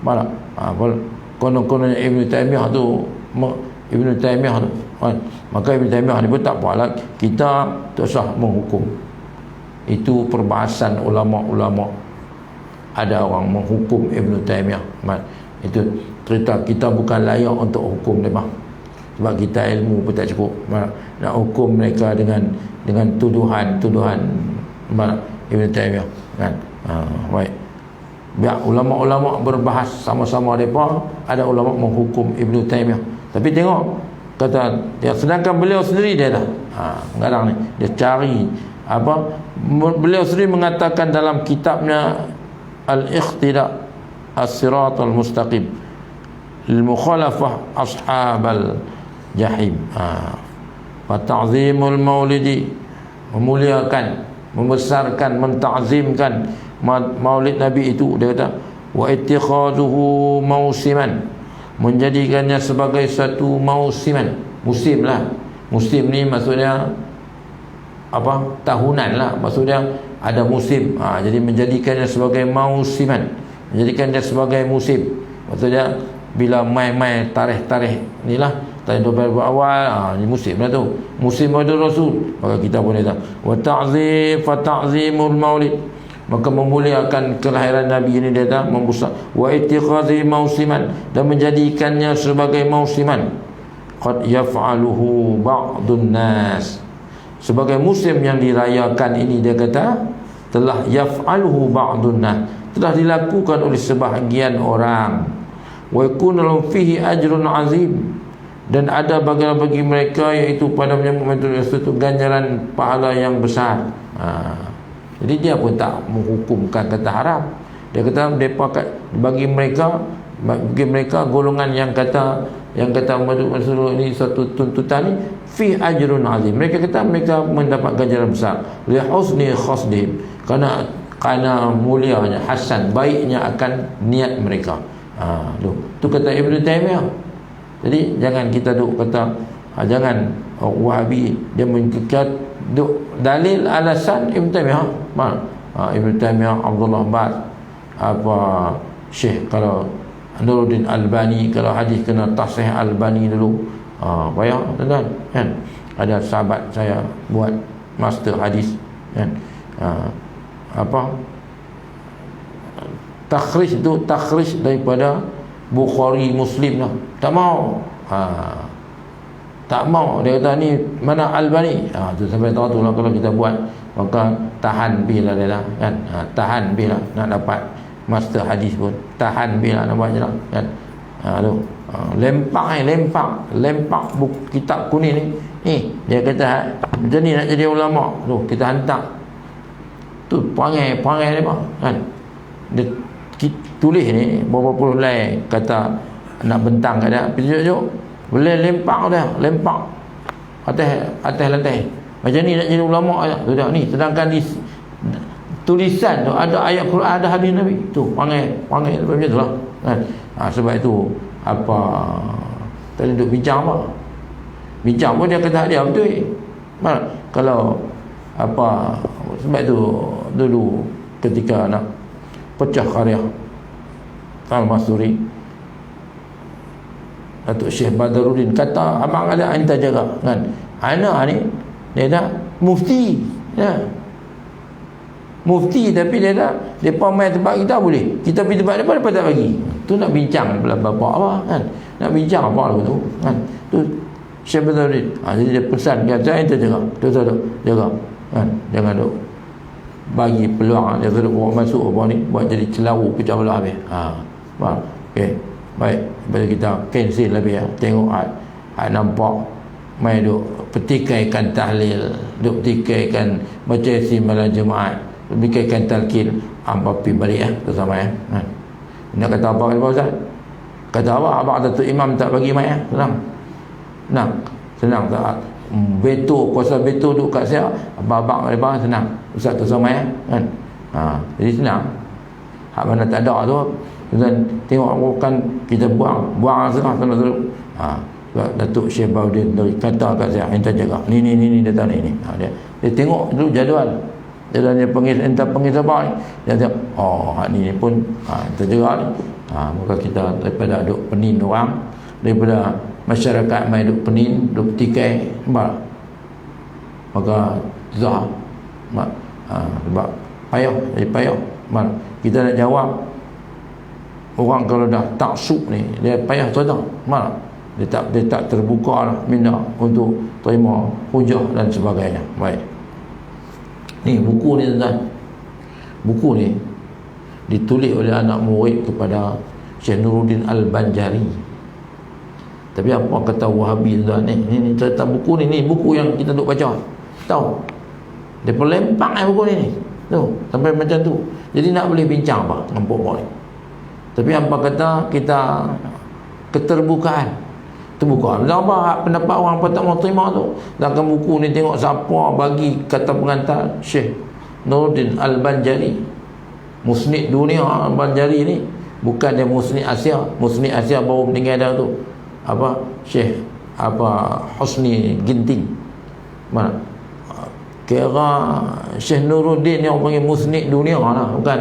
Mana? Konon-konon Ibn Taymiyah tu kan? Maka Ibn Taymiyah ni pun tak apalah, kita tak usah menghukum. Itu perbahasan ulama-ulama. Ada orang menghukum Ibn Taymiyah. Itu cerita, kita bukan layak untuk hukum mereka. Sebab kita ilmu pun tak cukup. Nak hukum mereka dengan tuduhan Ibn Taymiyah kan. Baik. Biar ulama-ulama berbahas sama-sama mereka. Ada ulama menghukum Ibn Taymiyah. Tapi tengok, kata dia, sedangkan beliau sendiri dia dah sekarang ni dia cari apa, beliau sendiri mengatakan dalam kitabnya Al-Iqtida As-Siratal Mustaqim lil mukhalafah ashabal jahim. Wa ta'zimul maulidi, memuliakan membesarkan, mentazimkan maulid Nabi itu. Dia kata wa ittikhazuhu mausiman, menjadikannya sebagai satu mausiman, musim lah. Musim ni maksudnya apa? Tahunan lah, maksudnya ada musim. Jadi menjadikannya sebagai mausiman, menjadikannya sebagai musim, maksudnya bila mai tarikh ni lah, tarikh 12 awal, ni musim lah tu, musim Maulid Rasul. Maka kita boleh tahu wa ta'zim fa ta'zimul maulid, maka memuliakan kelahiran Nabi ini, dia kata membesar. Wa ittikhazi mausiman, dan menjadikannya sebagai mausiman. Qad yaf'aluhu ba'dun nas, sebagai musim yang dirayakan ini, dia kata telah yaf'aluhu ba'dun nas, telah dilakukan oleh sebahagian orang. Wa yakunu lahum fihi ajrun azim, dan ada bagi mereka iaitu pada menyambut itu ganjaran pahala yang besar. Jadi dia pun tak menghukumkan kata haram. Dia kata bagi mereka golongan yang kata Rasulullah ini satu tuntutan ni fi ajrun azim. Mereka kata mereka mendapat ganjaran besar li husni khasdihim, kerana mulianya, hasan, baiknya akan niat mereka. Tu kata Ibn Taymiyah. Jadi jangan kita kata jangan Wahabi dia mengikut dalil alasan Ibn Taymiyah. Ibn Taymiyah, Abdullah Baz, Syekh, kalau Nuruddin Albani, kalau hadis kena tasih Albani dulu. Payah tuan-tuan kan. Ada sahabat saya buat master hadis kan. Takhrij itu takhrij daripada Bukhari, Muslim lah. Tak mau. Tak mau. Dia kata ni mana Albani. Tu sampai tahu tu lah, kalau kita buat maka tahan bila dia lah kan. Tahan bila nak dapat master hadis pun tahan bila nak buat je lah kan. Lempak buku kitab kuning ni. Dia kata macam ni nak jadi ulama tu, kita hantar tu perangai dia kan. Dia tulis ni berapa puluh lain kata nak bentang kat dia, tunjuk boleh lempak atas lantai. Macam ni nak jadi ulama tu dah ni. Sedangkan di tulisan tu ada ayat Quran, ada hadis Nabi. Tu panggil macam tu lah kan. Sebab itu tadi duk bincang bincang pun dia kata dia betul. Kalau sebab itu dulu ketika nak pecah karya Al-Masuri, Datuk Syekh Badaruddin kata abang ada anta jaga kan. Anak ni dia dah mufti ya. Mufti tapi dia dah depa mai tempat kita boleh. Kita pergi tempat depa tak bagi. Tu nak bincang bapak apa kan. Nak bincang apa lagu tu kan. Tu Syekh Badaruddin. Jadi dia pesan dia anta jaga. Tu jaga kan. Jangan duk bagi peluang dia suruh bawa masuk apa ni, buat jadi celawu pecah belah habis. Okey. Baik, bila kita cancel lebih ya. Tengok nampak mai duk petikaikan tahlil, duk petikaikan baca simalan jemaat, petikaikan talqin, hangpa pi balik ya bersama ya. Nak kata apa kata Ustaz? Kata abang Datuk Imam tak bagi mai ya. Senang tak. Veto, kuasa veto duk kat saya. Abang senang. Ustaz tu sama ya kan. Jadi senang. Hak mana tak ada tu dan tengok kan kita buang setengah terus. Datuk Syekh Baudin kata kat saya, enta jaga. Ni dia tahu ni. Dia tengok dulu jadual. Dia panggil siapa ni. Dia tengok, hak ni pun enta jaga ni. Maka kita daripada duk penin orang, daripada masyarakat mai duk penin, duk tikai, maka zah. Sebab payah. Kita nak jawab orang kalau dah taksub ni, dia payah saja. Dia tak terbuka lah minda untuk terima hujah dan sebagainya. Baik. Ni buku ni tuan-tuan. Buku ni ditulis oleh anak murid kepada Syekh Nuruddin Al-Banjari. Tapi apa kata Wahabi tuan ni? Ni cerita buku ni buku yang kita duk baca. Tahu? Dia pelempang buku ni. Tu, sampai macam tu. Jadi nak boleh bincang apa dengan pokok ni. Tapi apa kata kita keterbukaan. Terbuka. Apa pendapat orang apa tak mau terima tu. Dalam buku ni tengok siapa bagi kata pengantar Syekh Nuruddin Al-Banjari, musnid dunia. Al-Banjari ni bukan dia musnid Asia. Musnid Asia baru meninggal dah tu, Syekh Husni Ginting. Mana kira Syekh Nuruddin yang orang panggil musnid dunia lah, bukan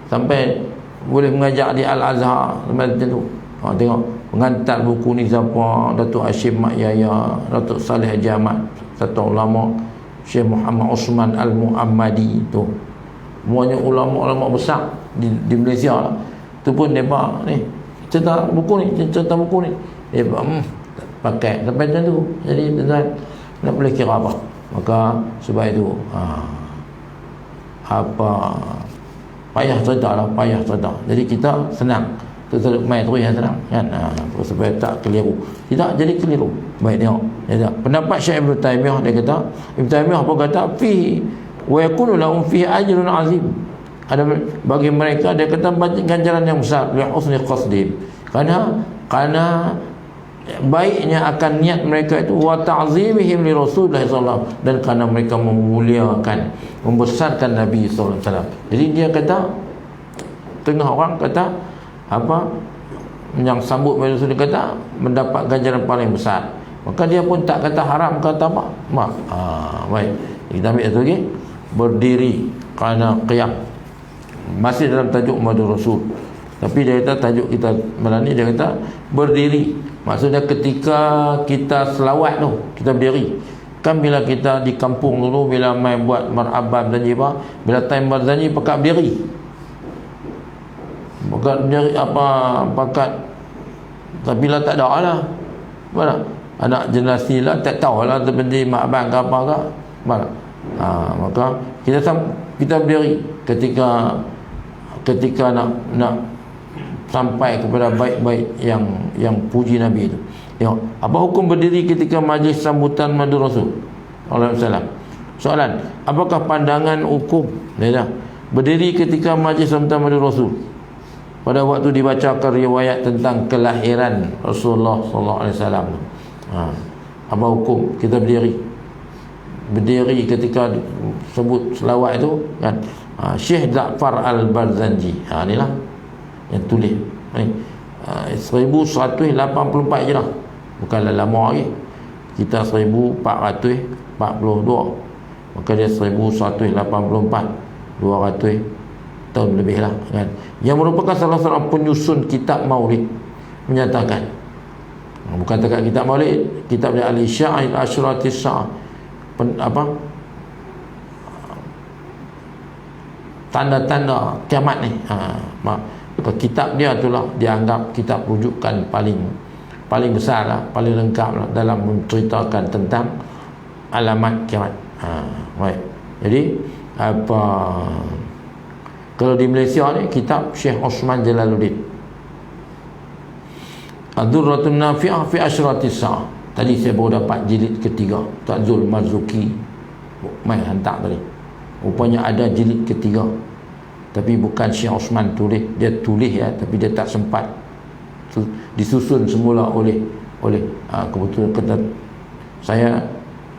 sampai boleh mengajar di Al-Azhar macam tu. Tengok pengantar buku ni siapa? Datuk Hashim Mak Yahya, Datuk Saleh Haji Ahmad, satu ulama, Syekh Muhammad Osman Al-Muhammadi tu. Semuanya ulama-ulama besar di Malaysia lah. Tu pun mereka ni cerita buku ni, pakai sampai macam tu. Jadi tuan nak boleh kira apa? Maka sebab itu payah cerita. Jadi kita senang tu main terus yang senang kan, supaya tak keliru. Tidak jadi keliru. Baik tengok. Pendapat Syekh Ibn Taymiyah, dia kata, Ibn Taymiyah apa kata? Fihi wa yakunu lahum fihi ajrun azim. Ada bagi mereka, dia kata, ganjaran yang besar li husni qasdin. Karena baiknya akan niat mereka itu, wa ta'zimihim li Rasulullah sallallahu alaihi wasallam, dan kerana mereka memuliakan, membesarkan Nabi sallallahu alaihi wasallam. Jadi dia kata, tengah orang kata yang sambut Rasul, dia kata mendapat ganjaran paling besar. Maka dia pun tak kata haram, kata apa? Baik. Kita ambil satu lagi. Berdiri kerana qiyam. Masih dalam tajuk Muhammad Rasul. Tapi dia kata tajuk kita malam ni, dia kata berdiri. Maksudnya ketika kita selawat tu, kita berdiri. Kan bila kita di kampung dulu, bila main buat marhabah berjanji apa, bila time berjanji pakat berdiri. Pakat berdiri pakat. Tapi lah tak ada lah. Mana? Anak generasi lah tak tahu lah seperti mak abang ke apa ke. Mana? Maka kita berdiri ketika nak sampai kepada baik-baik yang puji Nabi itu. Tengok, apa hukum berdiri ketika majlis sambutan madu Rasul sallallahu alaihi wasallam? Soalan, apakah pandangan hukum berdiri ketika majlis sambutan madu Rasul pada waktu dibacakan riwayat tentang kelahiran Rasulullah sallallahu alaihi wasallam? Apa hukum kita berdiri ketika sebut selawat itu kan? Syekh Ja'far Al-Barzanji, inilah yang tulis ni, 1184 je lah, bukanlah lama lagi. Kita 1442, maka dia 1184, 200 tahun lebih lah kan. Yang merupakan salah seorang penyusun kitab maulid, menyatakan, bukan dekat kitab maulid, kitab dia Al-Isya'il Ashratis Sa'ah, tanda-tanda kiamat ni. Kitab dia itulah dianggap kitab rujukan paling besar lah, paling lengkap lah dalam menceritakan tentang alamat kiamat. Baik. Jadi kalau di Malaysia ni kitab Syekh Osman Jalaluddin, Ad-Durratun Nafi'ah fi Ashratis Sa'ah. Tadi saya baru dapat jilid ketiga, Tuan Zul Marzuki main hantar tadi. Rupanya ada jilid ketiga, tapi bukan Syekh Osman tulis, dia tulis ya, tapi dia tak sempat disusun semula oleh kebetulan kata saya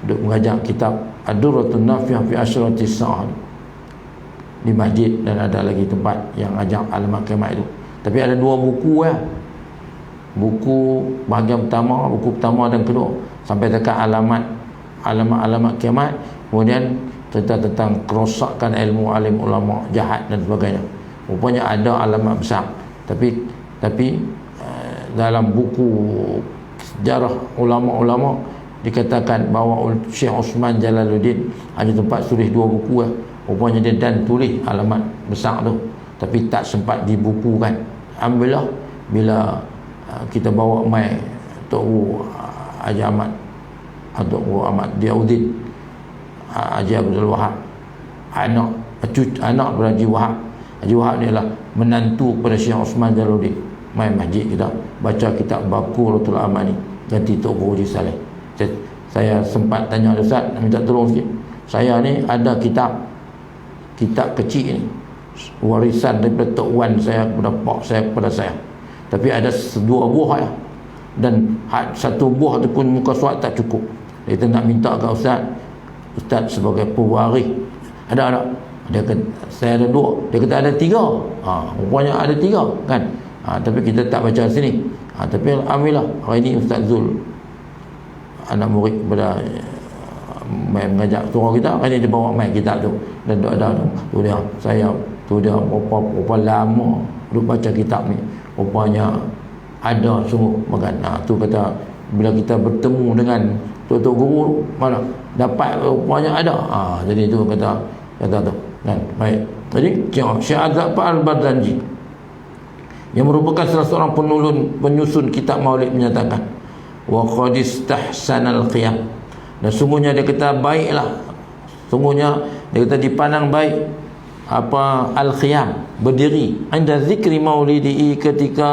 duk mengajar kitab Ad-Durratun Nafi'ah fi Ashratis Sa'ah di masjid, dan ada lagi tempat yang ajar alamat kiamat itu. Tapi ada dua buku buku bahagian pertama, buku pertama dan kedua, sampai dekat alamat kiamat, kemudian cerita tentang kerosakan ilmu alim ulama jahat dan sebagainya. Rupanya ada alamat besar, tapi dalam buku sejarah ulama-ulama dikatakan bahawa Syekh Osman Jalaluddin hanya tempat tulis dua buku lah. Rupanya dia dan tulis alamat besar tu, tapi tak sempat dibukukan. Alhamdulillah bila kita bawa mai Tok Haji Ahmad Tok Ahmad Diauddin Haji Abdul Wahab, anak Haji Wahab. Haji Wahab ni adalah menantu kepada Syekh Osman Jalaluddin. Mai masjid kita baca kitab Baquratul Amani ganti Tok Guru Haji Saleh. Saya sempat tanya Ustaz, minta tolong sikit. Saya ni ada kitab kecil ni, warisan daripada Tok Wan saya kepada pak saya kepada saya. Tapi ada dua buah ya. Dan satu buah tu pun muka surat tak cukup. Kita nak minta ke Ustaz sebagai pewaris Ada. Dia kata saya ada 2. Dia kata ada 3. Rupanya ada 3 kan. Tapi kita tak baca sini. Tapi alhamdulillah hari ini Ustaz Zul, anak murid kepada mengajak surau kita, hari ini dia bawa mai kitab tu. Dan ada tu dia, saya tu dia berapa lama duk baca kitab ni. Rupanya ada sungguh makan. Tu kata bila kita bertemu dengan tok guru mana dapat rupanya ada. Jadi tu kata tu kan. Baik. Jadi Syekh Zafar Al-Barzanji yang merupakan salah seorang penyusun kitab Maulid menyatakan wa qad istahsanal qiyam, dan sungguhnya dia kata baiklah, sungguhnya dia kata dipandang baik apa al-qiyam, berdiri anda zikri maulidi, ketika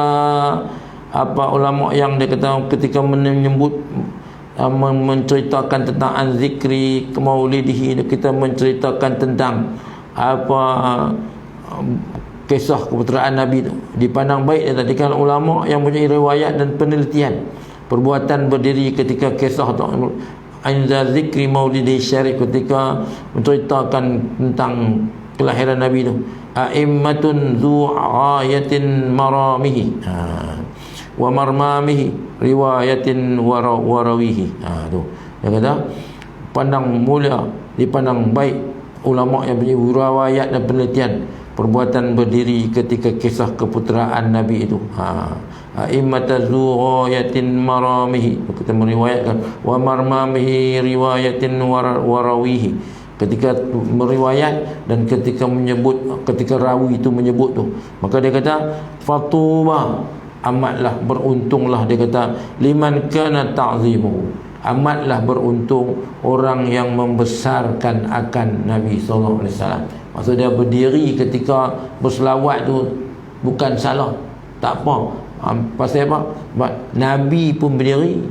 apa ulama yang dia kata ketika menyebut menceritakan tentang an-zikri maulidihi, kita menceritakan tentang apa kisah keputeraan Nabi itu dipandang baik dia tadi kan ulama yang punya riwayat dan penelitian perbuatan berdiri ketika kisah anda zikri maulidi syarif, ketika menceritakan tentang kelahiran Nabi itu. A'immatun zu ayatin maramihi wa marmamihi riwayatin warawihi. Tu dia kata pandang mulia, dipandang baik ulama yang punya riwayat dan penelitian perbuatan berdiri ketika kisah keputeraan Nabi itu. A'immatu riwayatin maramihi, kita meriwayatkan, wa marmamihi riwayatin warawihi, ketika meriwayat dan ketika menyebut, ketika rawi itu menyebut tu, maka dia kata fatuba, amatlah beruntunglah, dia kata liman kana ta'zimu, amatlah beruntung orang yang membesarkan akan Nabi sallallahu alaihi wasallam. Maksud dia berdiri ketika berselawat tu bukan salah, tak apa. Pasal apa? Nabi pun berdiri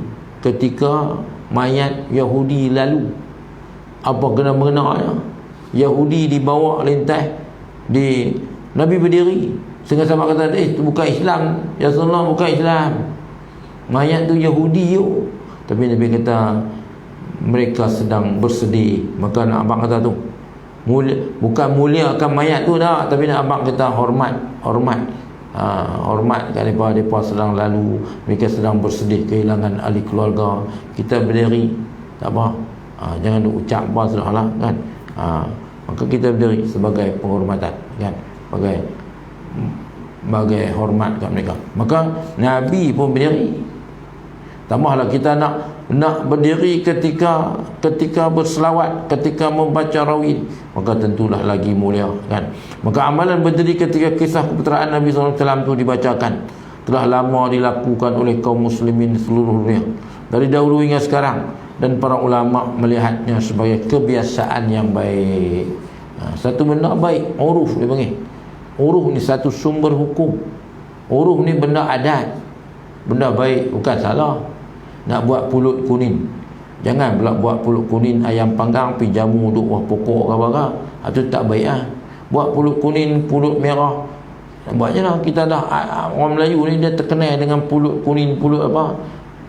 ketika mayat Yahudi lalu. Apa kena mengenanya? Yahudi dibawa lintas di Nabi berdiri. Sehingga sahabat kata, itu bukan Islam. Ya Rasulullah, bukan Islam. Mayat tu Yahudi tu. Tapi Nabi kata mereka sedang bersedih. Maka nak abang kata tu bukan muliakan mayat tu dah, tapi nak abang kata hormat kat mereka sedang lalu, mereka sedang bersedih kehilangan ahli keluarga. Kita berdiri tak apa, jangan duk ucap apa sudahlah kan. Maka kita berdiri sebagai penghormatan kan, sebagai hormat kat mereka. Maka Nabi pun berdiri. Tambahlah kita nak berdiri ketika berselawat, ketika membaca rawid, maka tentulah lagi mulia kan. Maka amalan berdiri ketika kisah keputeraan Nabi SAW itu dibacakan telah lama dilakukan oleh kaum muslimin seluruh dunia dari dahulu hingga sekarang, dan para ulama melihatnya sebagai kebiasaan yang baik. Satu benda baik, uruf dia panggil. Uruf ni satu sumber hukum. Uruf ni benda adat, benda baik, bukan salah. Nak buat pulut kuning, jangan pula buat pulut kuning ayam panggang pi jamu duk buah pokok ke apa-apa. Itu tak baik ah. Buat pulut kuning, pulut merah, buat je lah. Kita dah, orang Melayu ni dia terkenal dengan pulut kuning, pulut apa,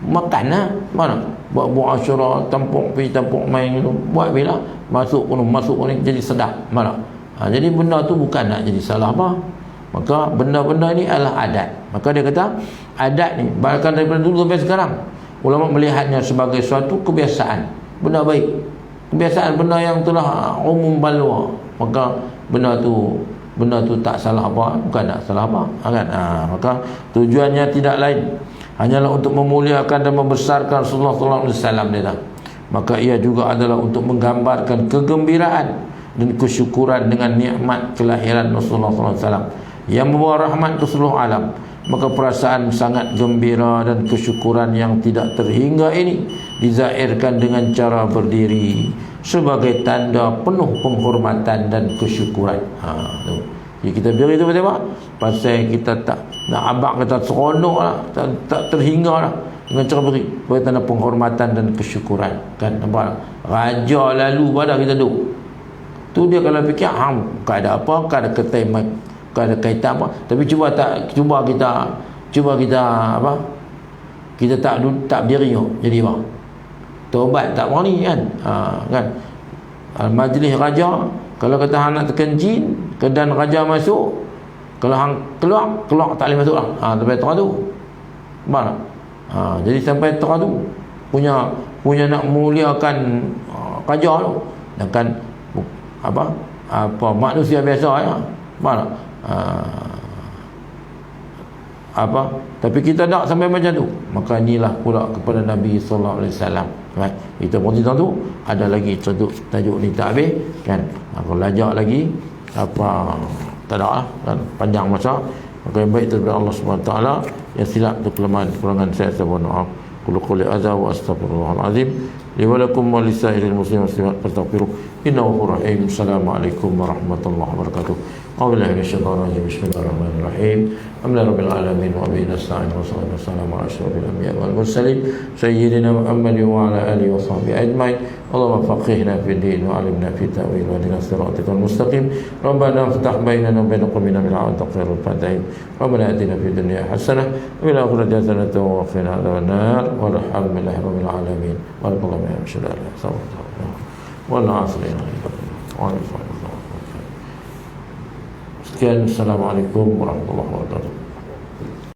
makan lah. Mana buat asyura, tampuk pi tampuk main tu, buat bila masuk kuning jadi sedap. Mana jadi benda tu bukan nak jadi salah apa. Maka benda-benda ni adalah adat. Maka dia kata adat ni bahkan daripada dulu sampai sekarang ulama melihatnya sebagai suatu kebiasaan, benda baik, kebiasaan, benda yang telah umum balwa. Maka benda tu tak salah apa, bukan tak salah apa kan. Maka tujuannya tidak lain hanyalah untuk memuliakan dan membesarkan Rasulullah sallallahu alaihi wasallam dia. Maka ia juga adalah untuk menggambarkan kegembiraan dan kesyukuran dengan nikmat kelahiran Rasulullah sallallahu alaihi wasallam yang membawa rahmat ke seluruh alam. Maka perasaan sangat gembira dan kesyukuran yang tidak terhingga ini dizahirkan dengan cara berdiri sebagai tanda penuh penghormatan dan kesyukuran. Jadi kita berdiri tu apa? Pasal kita tak nak abang kata seronok lah, tak terhingga lah dengan cara berdiri sebagai tanda penghormatan dan kesyukuran kan. Nampak raja lalu pada kita duduk tu, dia kalau fikir tak ada apa, tak ada ketai, ada kaitan apa. Tapi cuba kita apa, kita tak berdiri jadi apa, taubat tak berani kan. Kan majlis raja Kalau kata hang nak tekan jin, kedan raja masuk, kalau hang keluar tak boleh masuk lah. Sampai terang tu. Faham tak? Jadi sampai terang tu punya nak muliakan raja tu. Dan kan apa manusia biasa ya. Faham tak? Tapi kita tak sampai macam tu. Maka inilah pula kepada Nabi sallallahu alaihi wasallam. Right? Kita pun tu ada lagi tajuk ni tak habis kan. Aku lajak lagi tak ada lah kan, panjang masa. Maka yang baik daripada Allah Subhanahu wa taala, yang silap tu kelemahan kekurangan saya mohon maaf. Qul qul adza wa astaghfirullahal azim li wa lakum wa lisairil muslimin muslimat fastaghfiruh innahu ghafurur rahim. Assalamualaikum warahmatullahi wabarakatuh. A'udzu minasyaitonir rajim. Bismillahirrahmanirrahim. Alhamdulillahi rabbil alamin wa bihi nasta'in wa sallallahu wassalamu ala asyrofil anbiya'i wal mursalin sayyidina Muhammad wa ala alihi wa sahbihi ajmain. Allahumma faqihna fid din wa 'allimna fit ta'wil wa hdina siratal mustaqim. Rabbana iftah bainana wa bain qawmina bil 'adli khairul fatihin. Rabbana atina fid dunya hasanah wa fil akhirati hasanah wa qina adzabannar. Walhamdulillahi rabbil alamin. Wallahu a'lam bishawab. Wallahu a'lam. Sekian, assalamualaikum warahmatullahi wabarakatuh.